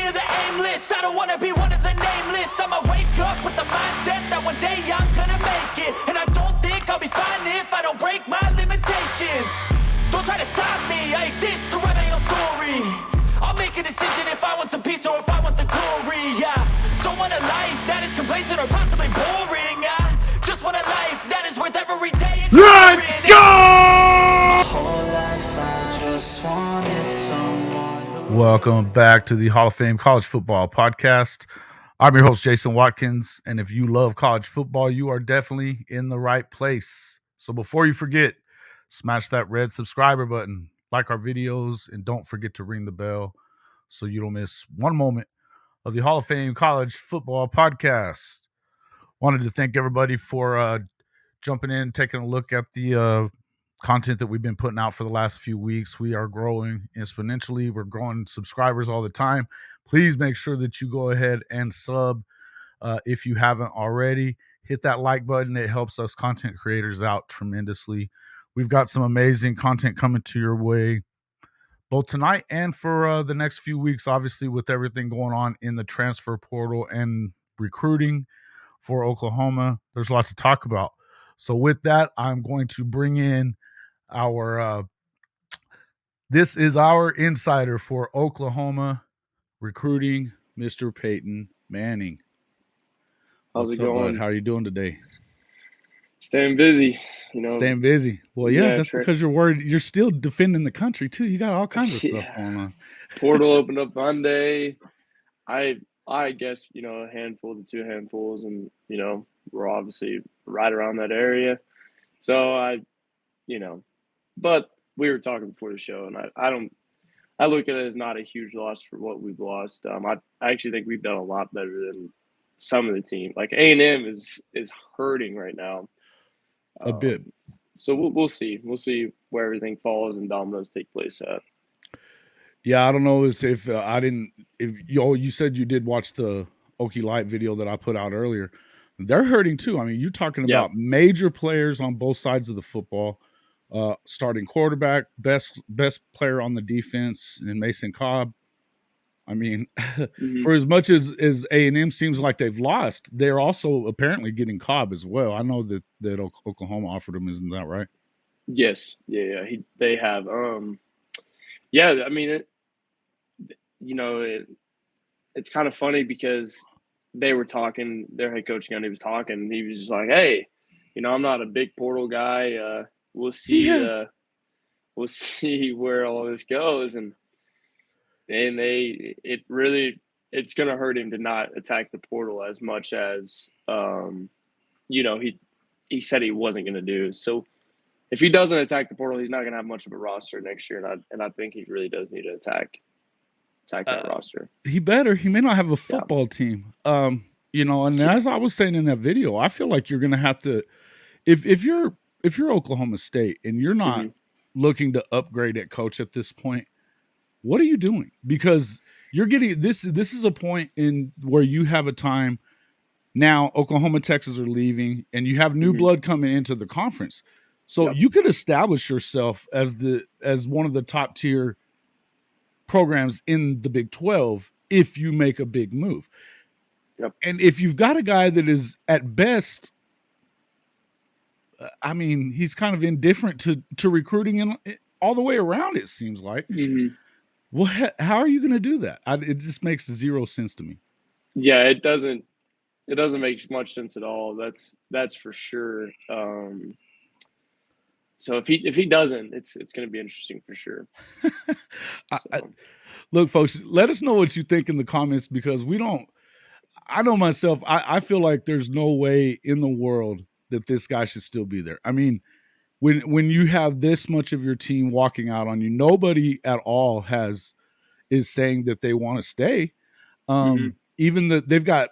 of the aimless. I don't want to be one of the nameless. I'ma wake up with the mindset that one day I'm gonna make it. And I don't think I'll be fine if I don't break my limitations. Don't try to stop me, I exist to write my own story. I'll make a decision if I want some peace or if I want the glory. Yeah, don't want a life that is complacent or possibly boring. I just want a life that is worth every day. Let's go! Welcome back to the Hall of Fame College Football Podcast. I'm your host, Jason Watkins, and if you love college football, you are definitely in the right place. So before you forget, smash that red subscriber button, like our videos, and don't forget to ring the bell so you don't miss one moment of the Hall of Fame College Football Podcast. Wanted to thank everybody for jumping in, taking a look at the content that we've been putting out for the last few weeks. We are growing exponentially. We're growing subscribers all the time. Please make sure that you go ahead and sub if you haven't already. Hit that like button. It helps us content creators out tremendously. We've got some amazing content coming to your way both tonight and for the next few weeks, obviously, with everything going on in the transfer portal and recruiting for Oklahoma. There's lots to talk about. So with that, I'm going to bring in this is our insider for Oklahoma recruiting, Mr. Peyton Manning. How's it going? Bud? How are you doing today? Staying busy, Staying busy. Well, yeah, that's because you're worried. You're still defending the country too. You got all kinds of stuff going on. Portal opened up Monday. I guess, a handful to two handfuls, and we're obviously right around that area. So but we were talking before the show, and I look at it as not a huge loss for what we've lost. I actually think we've done a lot better than some of the team. Like A&M is hurting right now. A bit. So we'll see. We'll see where everything falls and dominoes take place at. Yeah, I don't know if you said you did watch the Okie Light video that I put out earlier. They're hurting too. I mean, you're talking about major players on both sides of the football. Starting quarterback, best player on the defense in Mason Cobb. I mean, for as much as A&M seems like they've lost, they're also apparently getting Cobb as well. I know that Oklahoma offered him, isn't that right? Yes. Yeah. They have. Yeah, I mean, it's kind of funny because they were talking, their head coach again, he was talking, and he was just like, hey, I'm not a big portal guy. We'll see. We'll see where all this goes, and it's going to hurt him to not attack the portal as much as he said he wasn't going to do. So if he doesn't attack the portal, he's not going to have much of a roster next year, and I think he really does need to attack that roster. He better. He may not have a football team. And as I was saying in that video, I feel like you're going to have to, if you're Oklahoma State and you're not looking to upgrade at coach at this point, what are you doing? Because you're getting this is a point in where you have a time now. Oklahoma, Texas are leaving, and you have new blood coming into the conference. So you could establish yourself as one of the top tier programs in the Big 12 if you make a big move. Yep. And if you've got a guy that is at best, I mean, he's kind of indifferent to recruiting and all the way around, it seems like. Well, how are you going to do that? It just makes zero sense to me. Yeah, it doesn't make much sense at all. That's for sure. So if he doesn't, it's going to be interesting for sure. Look, folks, let us know what you think in the comments, because I know myself, I feel like there's no way in the world that this guy should still be there. I mean, when you have this much of your team walking out on you, nobody at all is saying that they want to stay. Even they've got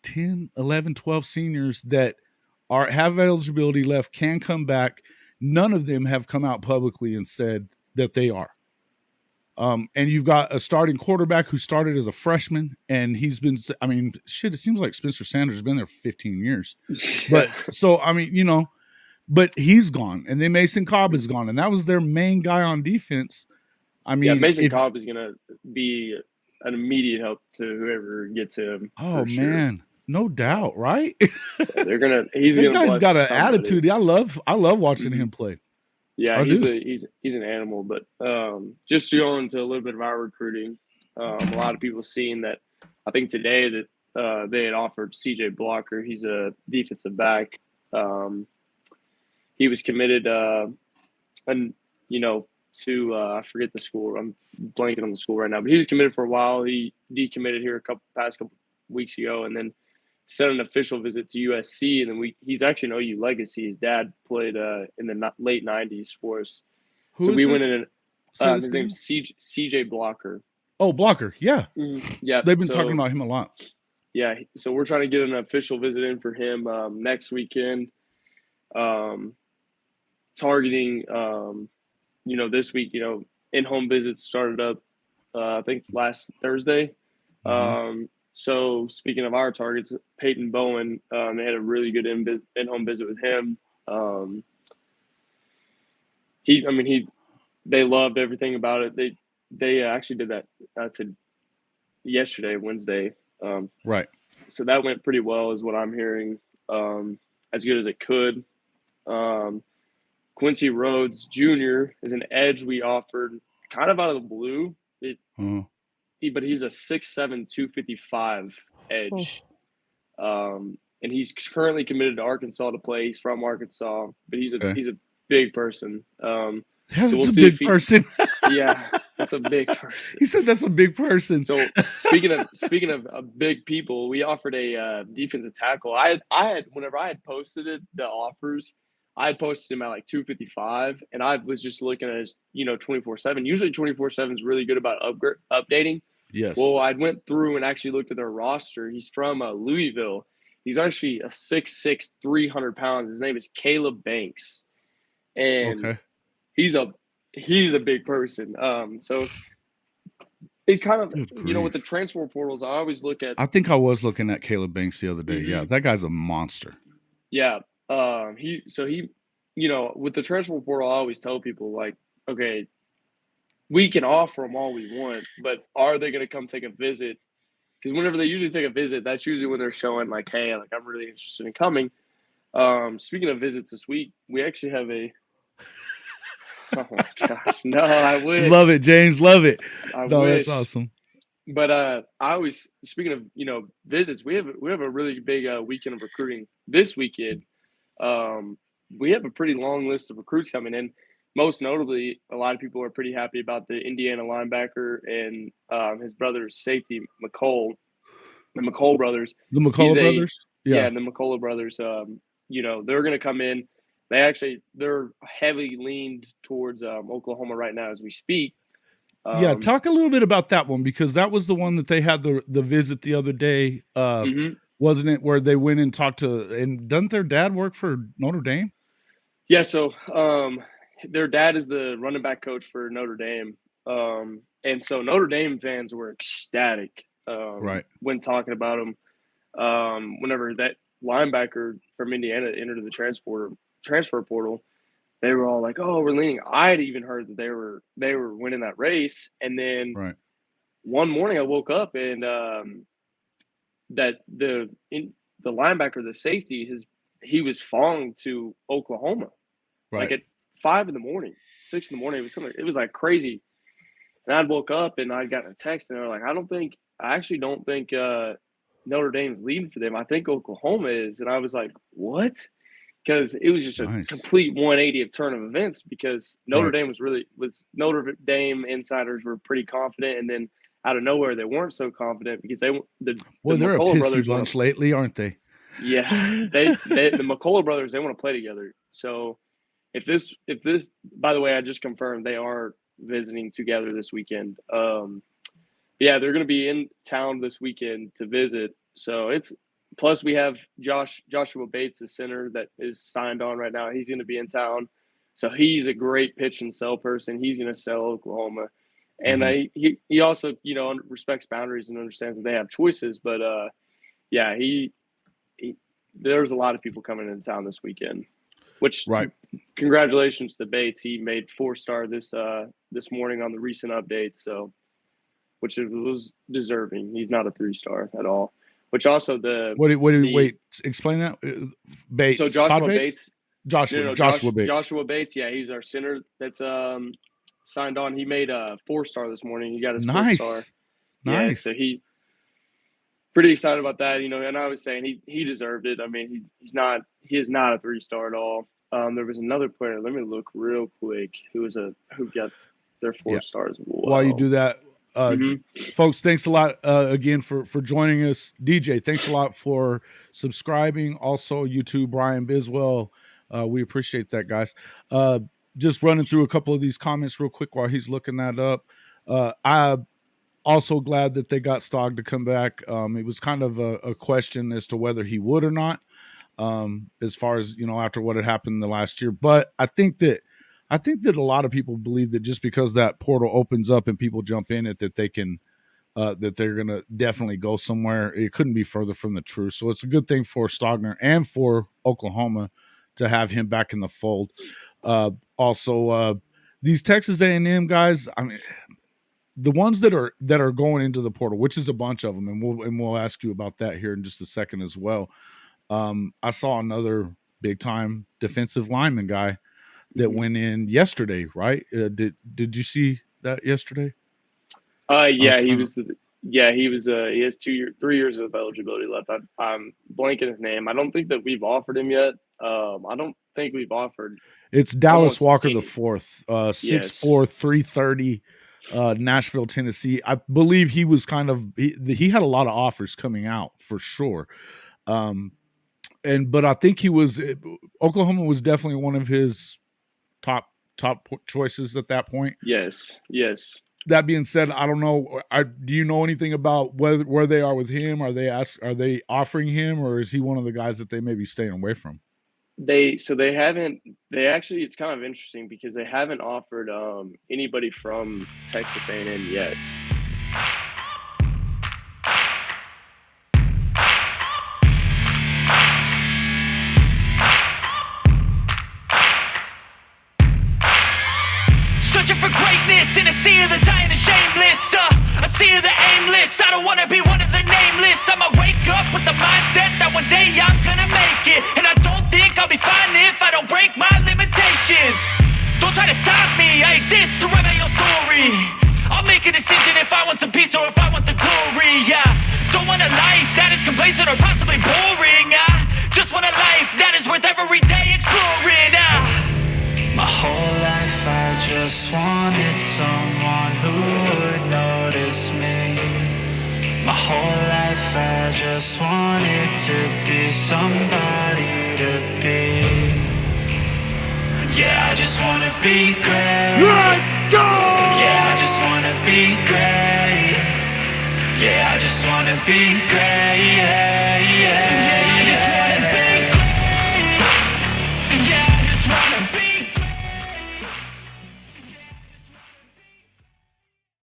10, 11, 12 seniors that have eligibility left, can come back. None of them have come out publicly and said that they are. And you've got a starting quarterback who started as a freshman, and he's been, I mean, it seems like Spencer Sanders has been there for 15 years. But so, I mean, but he's gone, and then Mason Cobb is gone, and that was their main guy on defense. I mean, Mason Cobb is going to be an immediate help to whoever gets him. Oh, for sure. man. No doubt, right? He's That gonna guy's bless got an somebody. attitude. I love watching Mhm. him play. Yeah, I he's do. an animal. But just to go into a little bit of our recruiting, a lot of people seen that. I think today that they had offered C.J. Blocker. He's a defensive back. He was committed, and to I forget the school. I'm blanking on the school right now, but he was committed for a while. He decommitted here past couple weeks ago, and then sent an official visit to USC. And then he's actually an OU legacy. His dad played in the late '90s for us. Who So is we this? went in. Say His this name's CJ Blocker. Oh, Blocker. Yeah. Yeah, They've been talking about him a lot. Yeah, so we're trying to get an official visit in for him next weekend. Targeting, this week, in-home visits started up, I think last Thursday. So speaking of our targets, Peyton Bowen, they had a really good in-home visit with him. They loved everything about it. They actually did that to yesterday, Wednesday. Right. So that went pretty well, is what I'm hearing. As good as it could. Quincy Rhodes Jr. is an edge we offered kind of out of the blue. But he's a 6'7", 255 edge. And he's currently committed to Arkansas to play. He's from Arkansas, but he's a big person. That's a big person. Yeah, that's a big person. He said that's a big person. So speaking of big people, we offered a defensive tackle. I had whenever I had posted the offers, I had posted him at like 255, and I was just looking at his 24/7. Usually 24/7 is really good about updating. Yes. Well, I went through and actually looked at their roster. He's from Louisville. He's actually a 6'6", 300 pounds. His name is Caleb Banks, and he's a big person. So it kind of with the transfer portals, I always look at. I think I was looking at Caleb Banks the other day. Yeah, that guy's a monster. Yeah, with the transfer portal, I always tell people, like, okay, we can offer them all we want, but are they going to come take a visit? Because whenever they usually take a visit, that's usually when they're showing, like, hey, like, I'm really interested in coming. Speaking of visits this week, we actually have a – oh, my gosh. No, I wish. Love it, James. Love it. I wish. That's awesome. But I always – speaking of, visits, we have a really big weekend of recruiting this weekend. We have a pretty long list of recruits coming in. Most notably, a lot of people are pretty happy about the Indiana linebacker and his brother's safety, McCullough, the McCullough brothers. The McCullough brothers? Yeah, the McCullough brothers. They're going to come in. They're heavily leaned towards Oklahoma right now as we speak. Talk a little bit about that one, because that was the one that they had the visit the other day. Wasn't it, where they went and talked to, and doesn't their dad work for Notre Dame? Yeah, so their dad is the running back coach for Notre Dame. And so Notre Dame fans were ecstatic when talking about him. Whenever that linebacker from Indiana entered the transfer portal, they were all like, "Oh, we're leaning." I had even heard that they were winning that race, and then one morning I woke up and that the linebacker, the safety, he was falling to Oklahoma, like at 5 in the morning, 6 in the morning. It was like crazy. And I woke up and I got a text, and they were like, I actually don't think Notre Dame's leading for them. I think Oklahoma is. And I was like, what? Because it was just a complete 180 of turn of events, because Notre Dame Notre Dame insiders were pretty confident, and then out of nowhere they weren't so confident, because they're a pissy bunch lately, aren't they? Yeah, the McCullough brothers, they want to play together. So if this, by the way, I just confirmed they are visiting together this weekend. They're going to be in town this weekend to visit. So plus we have Joshua Bates, the center that is signed on right now. He's going to be in town. So he's a great pitch and sell person. He's going to sell Oklahoma. And he also, respects boundaries and understands that they have choices. But there's a lot of people coming into town this weekend. Which congratulations to Bates. He made 4-star this morning on the recent updates. So which was deserving. He's not a 3-star at all. Which also wait, explain that. Bates. So Joshua Todd Bates? Joshua Bates. Joshua Bates, yeah, he's our center that's signed on. He made a 4-star this morning. He got his 4-star. Nice. Yeah, so he pretty excited about that, and I was saying he deserved it. I mean, he is not a 3-star at all. There was another player. Let me look real quick. Who got their 4 stars? Whoa. While you do that, folks, thanks a lot again for joining us. DJ, thanks a lot for subscribing. Also, YouTube, Brian Biswell. We appreciate that, guys. Just running through a couple of these comments real quick while he's looking that up. I'm also glad that they got Stogg to come back. It was kind of a question as to whether he would or not, as far as, after what had happened the last year. But I think that a lot of people believe that just because that portal opens up and people jump in it, that they can, that they're going to definitely go somewhere. It couldn't be further from the truth. So it's a good thing for Stogner and for Oklahoma to have him back in the fold. Also, these Texas A&M guys, I mean, the ones that are going into the portal, which is a bunch of them, and we'll ask you about that here in just a second as well. I saw another big time defensive lineman guy that went in yesterday, right? Did you see that yesterday? He has 3 years of eligibility left. I'm blanking his name. I don't think that we've offered him yet. I don't think we've offered. It's Dallas Walker the fourth, 6'4", 330, Nashville, Tennessee. I believe he was he had a lot of offers coming out for sure. But I think Oklahoma was definitely one of his top choices at that point. Yes. That being said, I don't know. Do you know anything about where they are with him? Are they offering him, or is he one of the guys that they may be staying away from? They haven't. They actually, it's kind of interesting because they haven't offered anybody from Texas A&M yet. Searching for greatness in a sea of the dying and shameless, a sea of the aimless. I don't wanna be one of the nameless. I'ma wake up with the mindset that one day I'm gonna make it, and I don't think I'll be fine if I don't break my limitations. Don't try to stop me, I exist to write my own story. I'll make a decision if I want some peace or if I want the glory. Don't want a life that is complacent or possibly boring. Just want a life that is worth every day exploring. My whole life I just wanted someone who would notice me. My whole life I just wanted to be somebody to be. Yeah, I just wanna be great. Let's go! Yeah, I just wanna be great. Yeah, I just wanna be great.